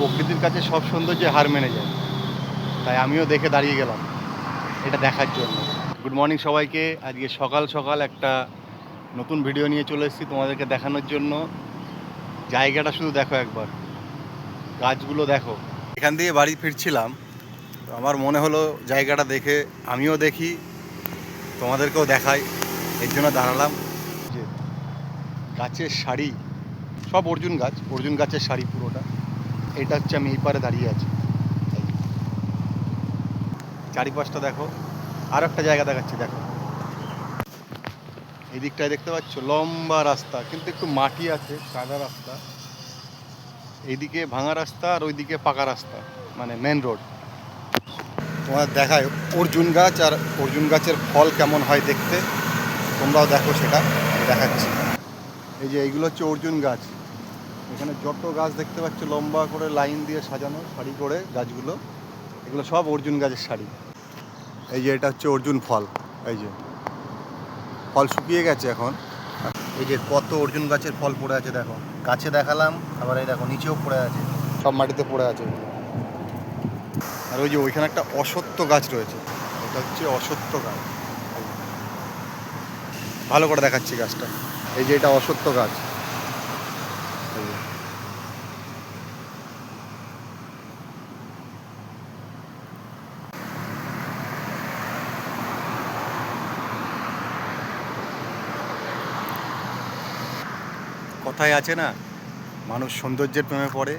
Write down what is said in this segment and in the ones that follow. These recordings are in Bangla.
প্রকৃতির কাছে সব সৌন্দর্যে হার মেনে যায়, তাই আমিও দেখে দাঁড়িয়ে গেলাম এটা দেখার জন্য। গুড মর্নিং সবাইকে। আজকে সকাল সকাল একটা নতুন ভিডিও নিয়ে চলে এসেছি তোমাদেরকে দেখানোর জন্য। জায়গাটা শুধু দেখো একবার, গাছগুলো দেখো। এখান দিয়ে বাড়ি ফিরছিলাম, তো আমার মনে হলো জায়গাটা দেখে আমিও দেখি, তোমাদেরকেও দেখাই, এর জন্য দাঁড়ালাম। যে গাছের সারি, সব অর্জুন গাছের সারি পুরোটা। এটা হচ্ছে আমি এই পারে দাঁড়িয়ে আছি, চারিপাশটা দেখো। আর একটা জায়গা দেখাচ্ছি, দেখো এই দিকটায় দেখতে পাচ্ছ লম্বা রাস্তা, কিন্তু একটু মাটি আছে, কাদা রাস্তা। এইদিকে ভাঙা রাস্তা আর ওইদিকে পাকা রাস্তা, মানে মেন রোড। তোমার দেখায় অর্জুন গাছ, আর অর্জুন গাছের ফল কেমন হয় দেখতে, তোমরাও দেখো, সেটা আমি দেখাচ্ছি। এই যে এইগুলো হচ্ছে অর্জুন গাছ। এখানে যত গাছ দেখতে পাচ্ছ লম্বা করে লাইন দিয়ে সাজানো, সারি করে গাছগুলো, এগুলো সব অর্জুন গাছের সারি। এই যে এটা হচ্ছে অর্জুন ফল, এই যে ফল শুকিয়ে গেছে এখন। এই যে কত অর্জুন গাছের ফল পড়ে আছে দেখো, গাছে দেখালাম, আবার এই দেখো নিচেও পড়ে আছে, সব মাটিতে পড়ে আছে। আর ওই যে ওইখানে একটা অশ্বত্থ গাছ রয়েছে, এটা হচ্ছে অশ্বত্থ গাছ। ভালো করে দেখাচ্ছি গাছটা, এই যে এটা অশ্বত্থ গাছ। কথায় আছে না, মানুষ সৌন্দর্যের প্রেমে পড়ে,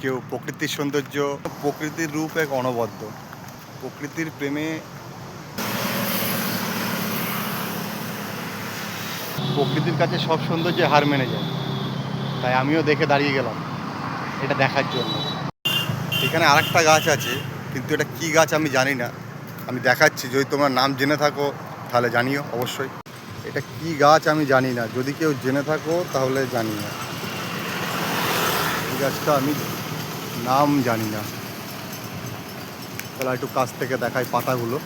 কেউ প্রকৃতির সৌন্দর্য। প্রকৃতির রূপ এক অনবদ্য, প্রকৃতির প্রেমে, প্রকৃতির কাছে সব সৌন্দর্যে হার মেনে যায়, তাই আমিও দেখে দাঁড়িয়ে গেলাম এটা দেখার জন্য। এখানে আরেকটা গাছ আছে, কিন্তু এটা কি গাছ আমি জানি না, আমি দেখাচ্ছি, যদি তোমরা নাম জেনে থাকো তাহলে জানিও অবশ্যই। এটা কি গাছ আমি জানি না, যদি কেউ জেনে থাকো তাহলে জানিও। এই গাছটা আমি নাম জানি না, তাহলে একটু কাছ থেকে দেখাই পাতাগুলো।